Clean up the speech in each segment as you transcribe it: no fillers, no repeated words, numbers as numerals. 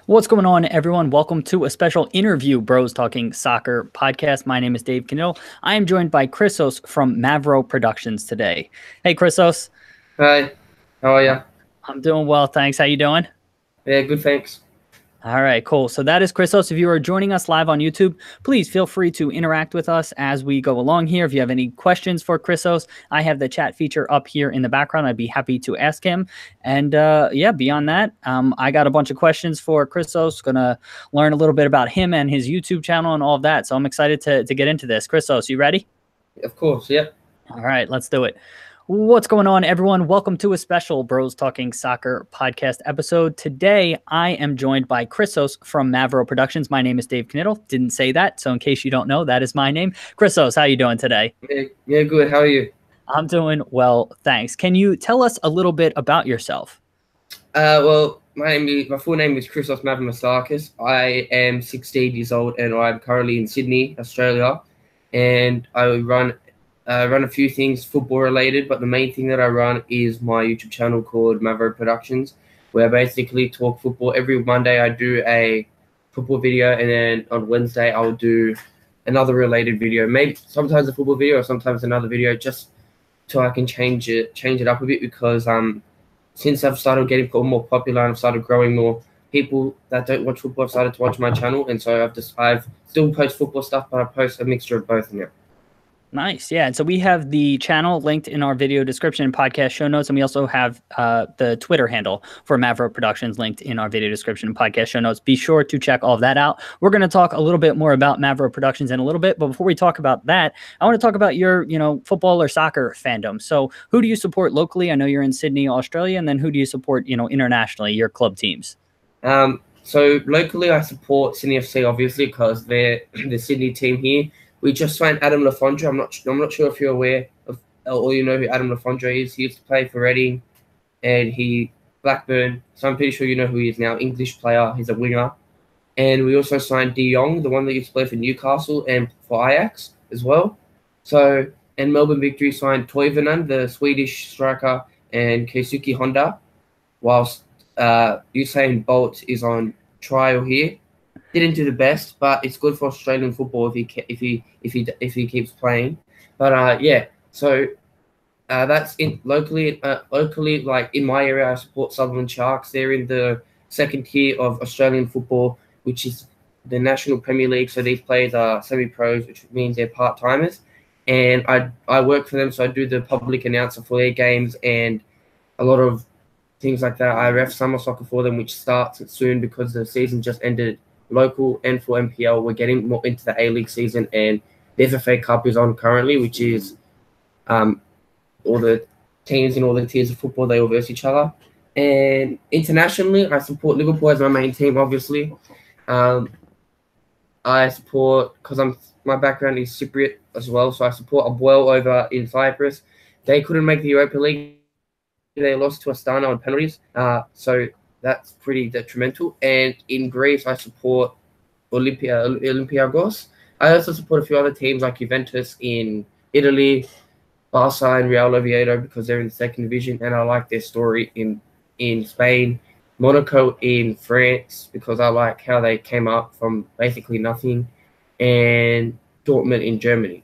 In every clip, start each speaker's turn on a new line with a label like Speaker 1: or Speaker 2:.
Speaker 1: What's going on, everyone? Welcome to a special interview, Bros Talking Soccer podcast. My name is Dave Canill. I am joined by Chrisos from Mavro Productions today. Hey, Chrisos.
Speaker 2: Hi, how are you?
Speaker 1: I'm doing well, thanks. How you doing?
Speaker 2: Yeah, good, thanks.
Speaker 1: All right, cool. So that is Chrisos. If you are joining us live on YouTube, please feel free to interact with us as we go along here. If you have any questions for Chrisos, I have the chat feature up here in the background. I'd be happy to ask him. And yeah, beyond that, I got a bunch of questions for Chrisos. Going to learn a little bit about him and his YouTube channel and all of that. So I'm excited to get into this. Chrisos, you ready?
Speaker 2: Of course, yeah.
Speaker 1: All right, let's do it. What's going on, everyone? Welcome to a special Bros Talking Soccer podcast episode. Today, I am joined by Chrisos from Mavro Productions. My name is Dave Kniddle. Didn't say that, so in case you don't know, that is my name. Chrisos, how you doing today?
Speaker 2: Yeah, good. How are you?
Speaker 1: I'm doing well, thanks. Can you tell us a little bit about yourself?
Speaker 2: Well, my full name is Chrisos Mavromoustakos. I am 16 years old, and I'm currently in Sydney, Australia, and I run a few things football related, but the main thing that I run is my YouTube channel called Mavro Productions, where I basically talk football. Every Monday I do a football video, and then on Wednesday I'll do another related video. Maybe sometimes a football video or sometimes another video, just so I can change it up a bit, because since I've started getting more popular and I've started growing more people that don't watch football have started to watch my channel, and so I've still post football stuff, but I post a mixture of both now.
Speaker 1: Nice. Yeah. And so we have the channel linked in our video description and podcast show notes. And we also have the Twitter handle for Mavro Productions linked in our video description and podcast show notes. Be sure to check all of that out. We're going to talk a little bit more about Mavro Productions in a little bit. But before we talk about that, I want to talk about your, football or soccer fandom. So who do you support locally? I know you're in Sydney, Australia. And then who do you support, internationally, your club teams?
Speaker 2: So locally, I support Sydney FC, obviously, because they're the Sydney team here. We just signed Adam Lafondra. I'm not sure if you're aware of, or you know who Adam Lafondra is. He used to play for Reading, and Blackburn. So I'm pretty sure you know who he is now. English player. He's a winger. And we also signed De Jong, the one that used to play for Newcastle and for Ajax as well. So, and Melbourne Victory signed Toivonen, the Swedish striker, and Keisuke Honda, whilst Usain Bolt is on trial here. Didn't do the best, but it's good for Australian football if he keeps playing. But yeah, so that's locally. Like in my area, I support Sutherland Sharks. They're in the second tier of Australian football, which is the National Premier League. So these players are semi-pros, which means they're part-timers. And I work for them, so I do the public announcer for their games and a lot of things like that. I ref summer soccer for them, which starts soon because the season just ended. Local and for MPL, we're getting more into the A-League season, and the FFA Cup is on currently, which is all the teams in all the tiers of football, they all verse each other. And internationally, I support Liverpool as my main team, obviously. I support, because my background is Cypriot as well, so I support Abuel over in Cyprus. They couldn't make the Europa League. They lost to Astana on penalties. So that's pretty detrimental. And in Greece, I support Olympiacos. I also support a few other teams like Juventus in Italy, Barca and Real Oviedo, because they're in the second division, and I like their story in Spain. Monaco in France, because I like how they came up from basically nothing, and Dortmund in Germany.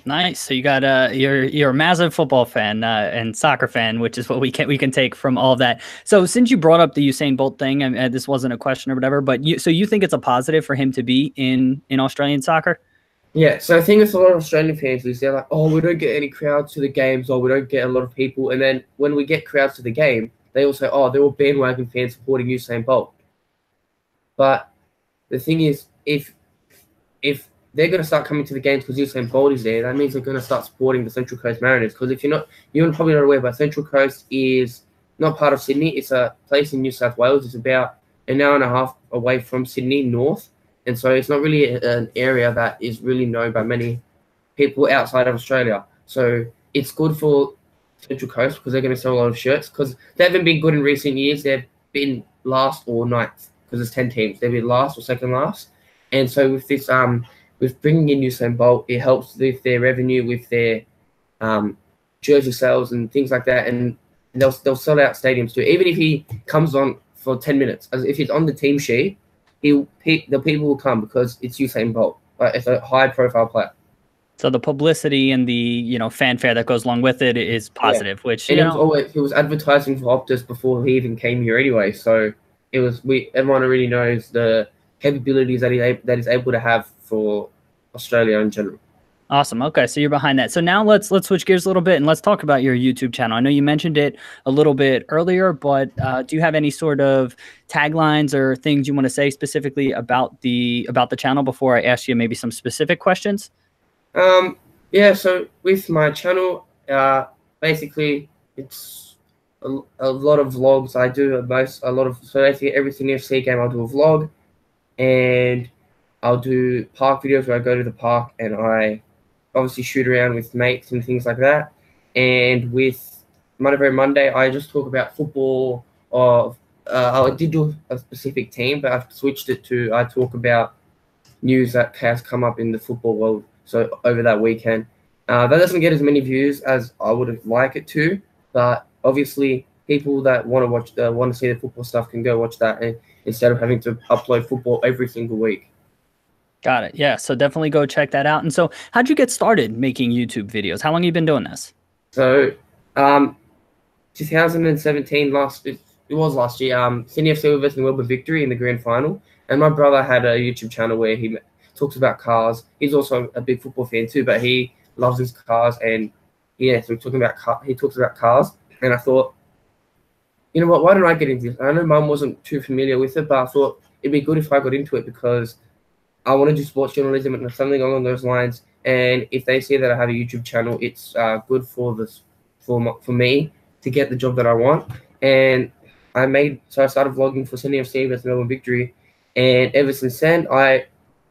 Speaker 1: Nice. So you got you're a massive football fan and soccer fan, which is what we can take from all of that. So since you brought up the Usain Bolt thing, and this wasn't a question or whatever, but you think it's a positive for him to be in Australian soccer?
Speaker 2: Yeah. So I think it's a lot of Australian fans who say like, oh, we don't get any crowds to the games, or we don't get a lot of people, and then when we get crowds to the game, they all say, oh, they're all bandwagon fans supporting Usain Bolt. But the thing is, if they're going to start coming to the games because Usain Bolt is there, that means they're going to start supporting the Central Coast Mariners. Because if you're probably not aware, but Central Coast is not part of Sydney. It's a place in New South Wales. It's about an hour and a half away from Sydney, north. And so it's not really an area that is really known by many people outside of Australia. So it's good for Central Coast because they're going to sell a lot of shirts. Because they haven't been good in recent years. They've been last or ninth because there's 10 teams. They've been last or second last. And so with this with bringing in Usain Bolt, it helps with their revenue, with their jersey sales and things like that, and they'll sell out stadiums too. Even if he comes on for 10 minutes. As if he's on the team sheet, the people will come because it's Usain Bolt. It's a high-profile player.
Speaker 1: So the publicity and the fanfare that goes along with it is positive, which
Speaker 2: and he was advertising for Optus before he even came here anyway. So everyone already knows the capabilities that he's able to have for Australia in general.
Speaker 1: Awesome. Okay, so you're behind that. So now let's switch gears a little bit and let's talk about your YouTube channel. I know you mentioned it a little bit earlier, but do you have any sort of taglines or things you want to say specifically about the channel before I ask you maybe some specific questions?
Speaker 2: Yeah. So with my channel, basically it's a lot of vlogs. I do so basically every CNFC game I'll do a vlog, and I'll do park videos where I go to the park and I obviously shoot around with mates and things like that. And with Mavro Monday, I just talk about football. I did do a specific team, but I've switched it to I talk about news that has come up in the football world. So over that weekend, that doesn't get as many views as I would have liked it to, but obviously people that want to see the football stuff can go watch that, and instead of having to upload football every single week.
Speaker 1: Got it. Yeah. So definitely go check that out. And so how'd you get started making YouTube videos? How long have you been doing this?
Speaker 2: So, 2017, it was last year, Sydney FC were versus Melbourne Victory in the grand final. And my brother had a YouTube channel where he talks about cars. He's also a big football fan too, but he loves his cars. And yeah, so he talks about cars. And I thought, you know what, why don't I get into this? I know Mum wasn't too familiar with it, but I thought it'd be good if I got into it because I want to do sports journalism and something along those lines. And if they see that I have a YouTube channel, it's good for me to get the job that I want. And so I started vlogging for Sydney FC versus Melbourne Victory. And ever since then, I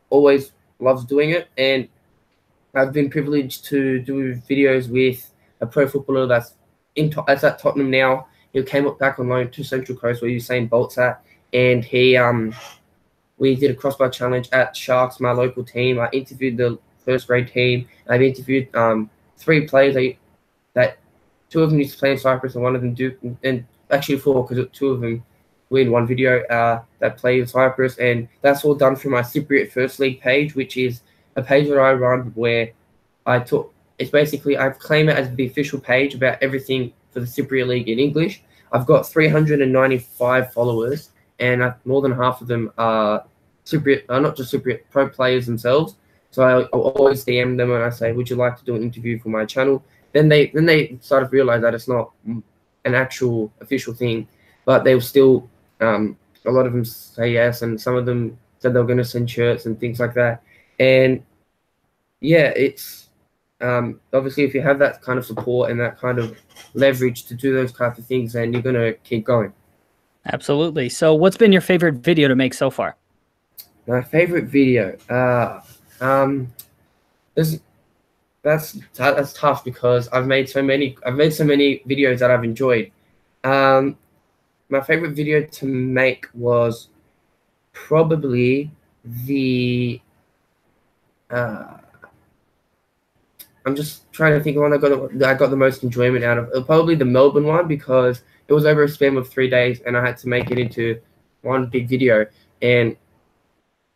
Speaker 2: always loved doing it. And I've been privileged to do videos with a pro footballer that's at Tottenham now. He came up back on loan to Central Coast where Usain Bolt's at. And we did a crossbar challenge at Sharks, my local team. I interviewed the first grade team. I've interviewed 3 players that 2 of them used to play in Cyprus and 1 of them do, and actually 4 because 2 of them were in one video that play in Cyprus. And that's all done through my Cypriot First League page, which is a page that I run where it's basically, I claim it as the official page about everything for the Cypriot League in English. I've got 395 followers, and more than half of them are Cypriot, not just Cypriot, pro players themselves. So I always DM them and I say, would you like to do an interview for my channel? Then they sort of realize that it's not an actual official thing, but they will still, a lot of them say yes, and some of them said they were going to send shirts and things like that. And yeah, it's obviously if you have that kind of support and that kind of leverage to do those types of things, then you're going to keep going. Absolutely.
Speaker 1: So what's been your favorite video to make so far?
Speaker 2: My favorite video, that's tough because I've made so many videos that I've enjoyed. My favorite video to make was probably the I'm just trying to think of one I got the most enjoyment out of. Probably the Melbourne one because it was over a span of 3 days and I had to make it into one big video, and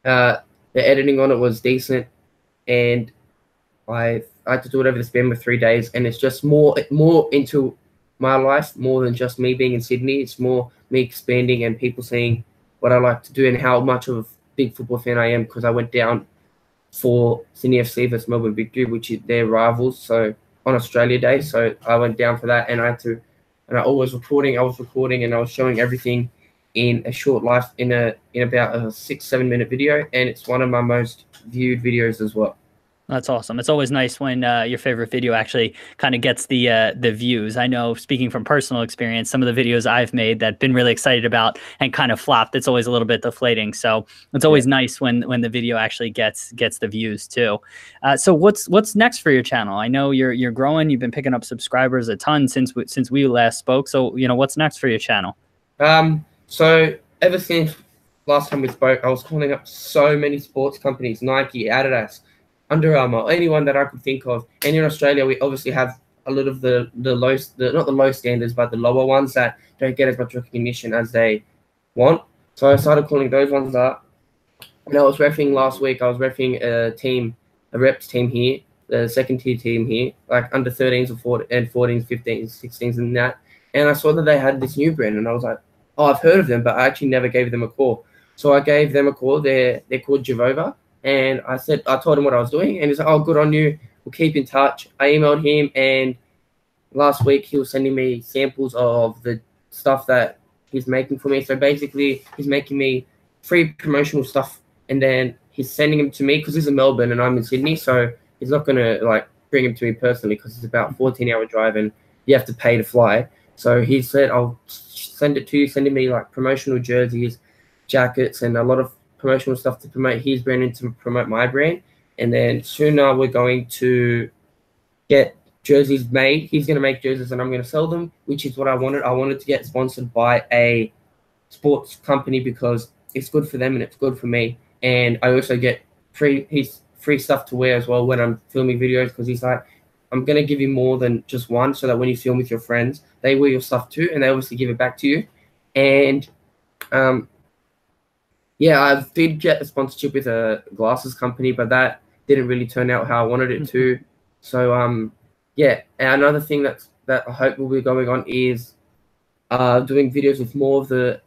Speaker 2: the editing on it was decent, and I had to do it over the span of 3 days, and it's just more into my life, more than just me being in Sydney. It's more me expanding and people seeing what I like to do and how much of a big football fan I am, because I went down for Sydney FC versus Melbourne Victory, which is their rivals, so on Australia Day. So I went down for that, and I was recording and I was showing everything in a short in about a 6-7 minute video, and it's one of my most viewed videos as well.
Speaker 1: That's awesome. It's always nice when your favorite video actually kind of gets the views. I know, speaking from personal experience, some of the videos I've made that I've been really excited about and kind of flopped, it's always a little bit deflating. So it's always nice when the video actually gets the views too. So what's next for your channel? I know you're growing. You've been picking up subscribers a ton since we last spoke. So what's next for your channel?
Speaker 2: So ever since last time we spoke, I was calling up so many sports companies: Nike, Adidas, Under Armour, anyone that I could think of. And in Australia, we obviously have a lot of not the low standards, but the lower ones that don't get as much recognition as they want. So I started calling those ones up. And I was reffing last week. I was reffing a reps team here, the second tier team here, like under 13s and 14s, 15s, 16s, and that. And I saw that they had this new brand, and I was like, oh, I've heard of them, but I actually never gave them a call. So I gave them a call. They're called Javova, and I told him what I was doing, and he's like, oh, good on you. We'll keep in touch. I emailed him, and last week he was sending me samples of the stuff that he's making for me. So basically, he's making me free promotional stuff, and then he's sending them to me because he's in Melbourne and I'm in Sydney. So he's not gonna like bring him to me personally because it's about 14-hour drive and you have to pay to fly. So he said, I'll send it to you, sending me like promotional jerseys, jackets, and a lot of promotional stuff to promote his brand and to promote my brand. And then sooner we're going to get jerseys made. He's going to make jerseys and I'm going to sell them, which is what I wanted. I wanted to get sponsored by a sports company because it's good for them and it's good for me. And I also get free stuff to wear as well when I'm filming videos, because he's like, I'm going to give you more than just one, so that when you film with your friends, they wear your stuff too, and they obviously give it back to you. And yeah, I did get a sponsorship with a glasses company, but that didn't really turn out how I wanted it to. So yeah, and another thing that I hope will be going on is doing videos with more of the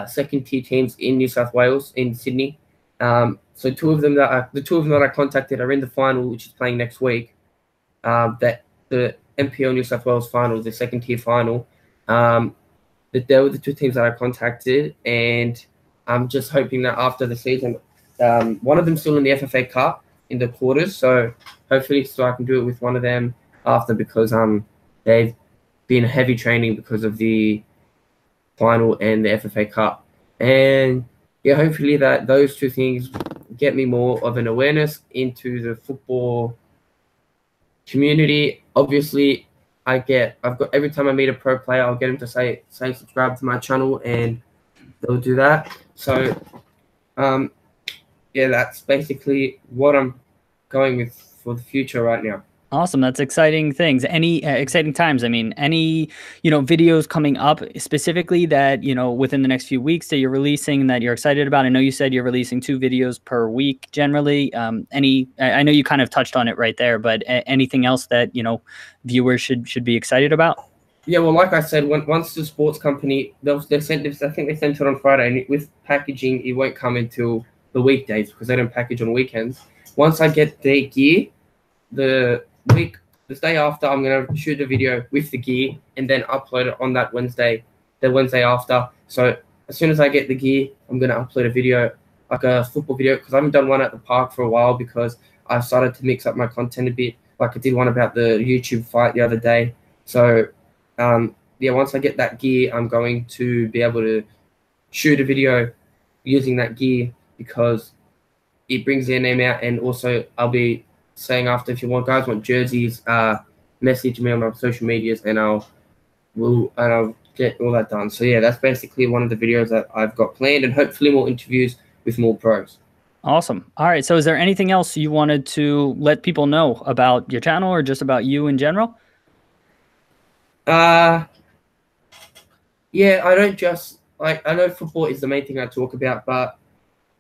Speaker 2: second tier teams in New South Wales, in Sydney. So the two of them that I contacted are in the final, which is playing next week. That the NPL New South Wales final, the second tier final. That they were the two teams that I contacted, and I'm just hoping that after the season, one of them still in the FFA Cup in the quarters. So hopefully, I can do it with one of them after, because they've been heavy training because of the final and the FFA Cup. And yeah, hopefully that those two things get me more of an awareness into the football community. Obviously, I've got every time I meet a pro player, I'll get them to say subscribe to my channel, and they'll do that. So yeah, that's basically what I'm going with for the future right now.
Speaker 1: Awesome. That's exciting things. Any exciting times? I mean, any, videos coming up specifically that, within the next few weeks that you're releasing that you're excited about? I know you said you're releasing 2 videos per week generally. I know you kind of touched on it right there, but anything else that, viewers should be excited about?
Speaker 2: Yeah, well, like I said, once the sports company, they sent this, I think they sent it on Friday, and with packaging, it won't come until the weekdays because they don't package on weekends. Once I get their gear, the day after, I'm going to shoot a video with the gear and then upload it on that Wednesday, the Wednesday after. So as soon as I get the gear, I'm going to upload a video, like a football video, because I haven't done one at the park for a while because I started to mix up my content a bit. Like I did one about the YouTube fight the other day. So yeah, once I get that gear, I'm going to be able to shoot a video using that gear, because it brings their name out. And also I'll be saying after, if you guys want jerseys, message me on my social medias, and I'll get all that done. So yeah, that's basically one of the videos that I've got planned, and hopefully more interviews with more pros.
Speaker 1: Awesome. All right. So is there anything else you wanted to let people know about your channel or just about you in general?
Speaker 2: Yeah, I don't just I know football is the main thing I talk about, but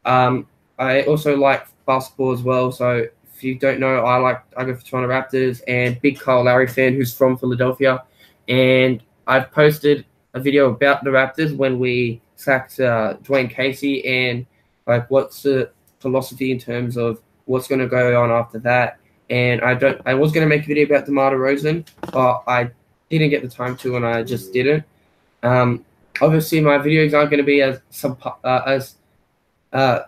Speaker 2: I also like basketball as well. So if you don't know, I go for Toronto Raptors, and big Kyle Lowry fan who's from Philadelphia. And I've posted a video about the Raptors when we sacked Dwayne Casey, and like what's the philosophy in terms of what's going to go on after that. And I was going to make a video about DeMar DeRozan, but I didn't get the time to, and I just didn't. Obviously, my videos aren't going to be as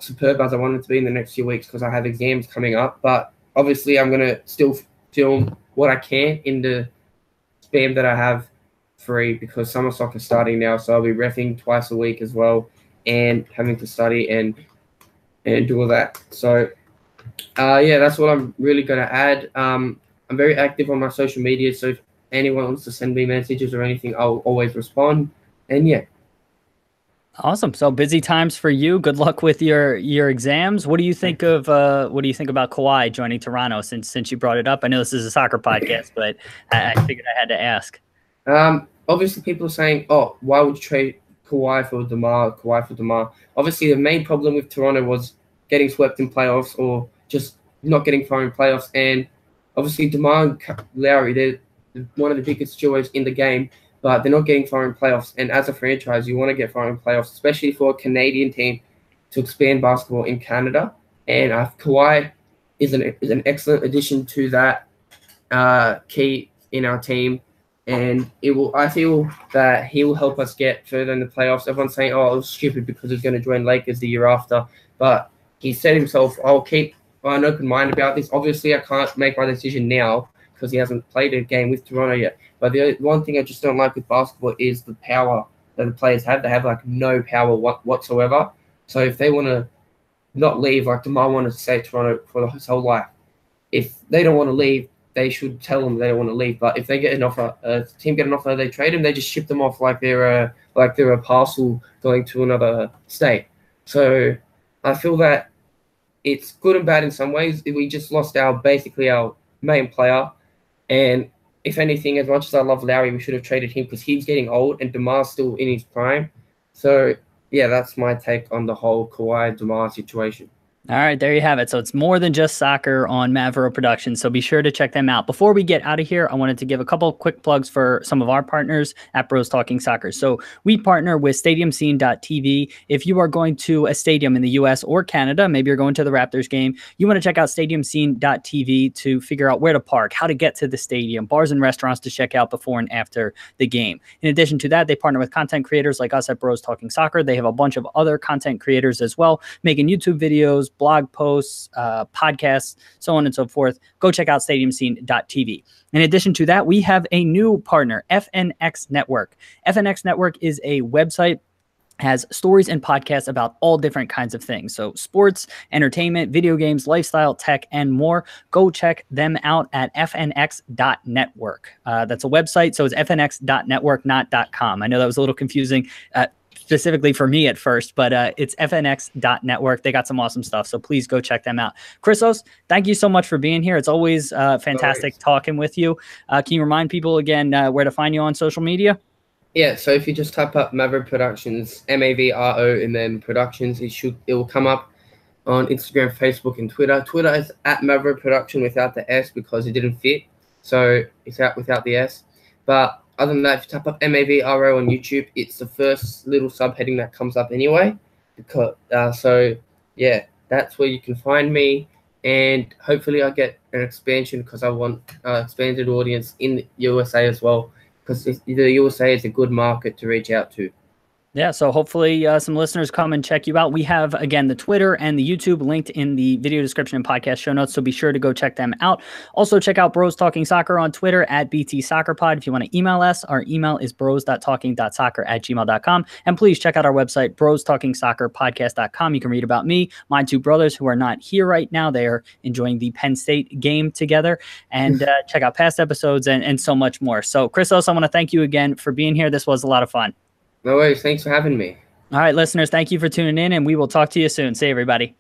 Speaker 2: superb as I want it to be in the next few weeks because I have exams coming up. But obviously, I'm going to still film what I can in the spam that I have free, because summer soccer is starting now. So I'll be reffing twice a week as well, and having to study and do all that. So yeah, that's what I'm really going to add. I'm very active on my social media, so if anyone wants to send me messages or anything, I'll always respond. And yeah.
Speaker 1: Awesome. So busy times for you. Good luck with your exams. What do you think of about Kawhi joining Toronto, since you brought it up? I know this is a soccer podcast, but I figured I had to ask.
Speaker 2: Obviously people are saying, oh, why would you trade Kawhi for DeMar, Kawhi for DeMar. Obviously, the main problem with Toronto was getting swept in playoffs or just not getting far in playoffs. And obviously, DeMar and Lowry, they're one of the biggest duos in the game, but they're not getting far in playoffs. And as a franchise, you want to get far in playoffs, especially for a Canadian team to expand basketball in Canada. And Kawhi is an excellent addition to that key in our team. And I feel that he will help us get further in the playoffs. Everyone's saying, oh, it was stupid because he's going to join Lakers the year after. But he said himself, I'll keep an open mind about this. Obviously, I can't make my decision now because he hasn't played a game with Toronto yet. But the one thing I just don't like with basketball is the power that the players have. They have like no power whatsoever. So if they want to not leave, like DeMar wanted to stay Toronto for his whole life, if they don't want to leave, they should tell them they don't want to leave. But if they get an offer, a team get an offer, they trade them, they just ship them off like they're a parcel going to another state. So I feel that it's good and bad in some ways. We just lost basically our main player. And if anything, as much as I love Lowry, we should have traded him because he's getting old and DeMar's still in his prime. So yeah, that's my take on the whole Kawhi DeMar situation.
Speaker 1: All right, there you have it. So it's more than just soccer on Mavro Productions, so be sure to check them out. Before we get out of here, I wanted to give a couple quick plugs for some of our partners at Bros Talking Soccer. So we partner with StadiumScene.tv. If you are going to a stadium in the US or Canada, maybe you're going to the Raptors game, you want to check out StadiumScene.tv to figure out where to park, how to get to the stadium, bars and restaurants to check out before and after the game. In addition to that, they partner with content creators like us at Bros Talking Soccer. They have a bunch of other content creators as well, making YouTube videos, blog posts, podcasts, so on and so forth. Go check out StadiumScene.tv. In addition to that, we have a new partner, FNX Network. FNX Network is a website, has stories and podcasts about all different kinds of things. So sports, entertainment, video games, lifestyle, tech, and more. Go check them out at fnx.network. That's a website, so it's fnx.network, not .com. I know that was a little confusing, specifically for me at first, but it's fnx.network. They got some awesome stuff, so please go check them out. Chrisos, thank you so much for being here. It's always fantastic talking with you. Can you remind people again where to find you on social media?
Speaker 2: Yeah, so if you just type up Mavro Productions, Mavro, and then Productions, it will come up on Instagram, Facebook, and Twitter. Twitter is at Mavro Production without the S because it didn't fit, so it's out without the S. But other than that, if you type up Mavro on YouTube, it's the first little subheading that comes up anyway. Because so yeah, that's where you can find me, and hopefully I get an expansion because I want expanded audience in the USA as well, because the USA is a good market to reach out to.
Speaker 1: Yeah, so hopefully some listeners come and check you out. We have, again, the Twitter and the YouTube linked in the video description and podcast show notes, so be sure to go check them out. Also, check out Bros Talking Soccer on Twitter at BTSoccerPod. If you want to email us, our email is bros.talking.soccer@gmail.com. And please check out our website, brostalkingsoccerpodcast.com. You can read about me, my two brothers who are not here right now. They are enjoying the Penn State game together. And check out past episodes and so much more. So, Chrisos, I want to thank you again for being here. This was a lot of fun.
Speaker 2: No worries. Thanks for having me.
Speaker 1: All right, listeners, thank you for tuning in, and we will talk to you soon. See you, everybody.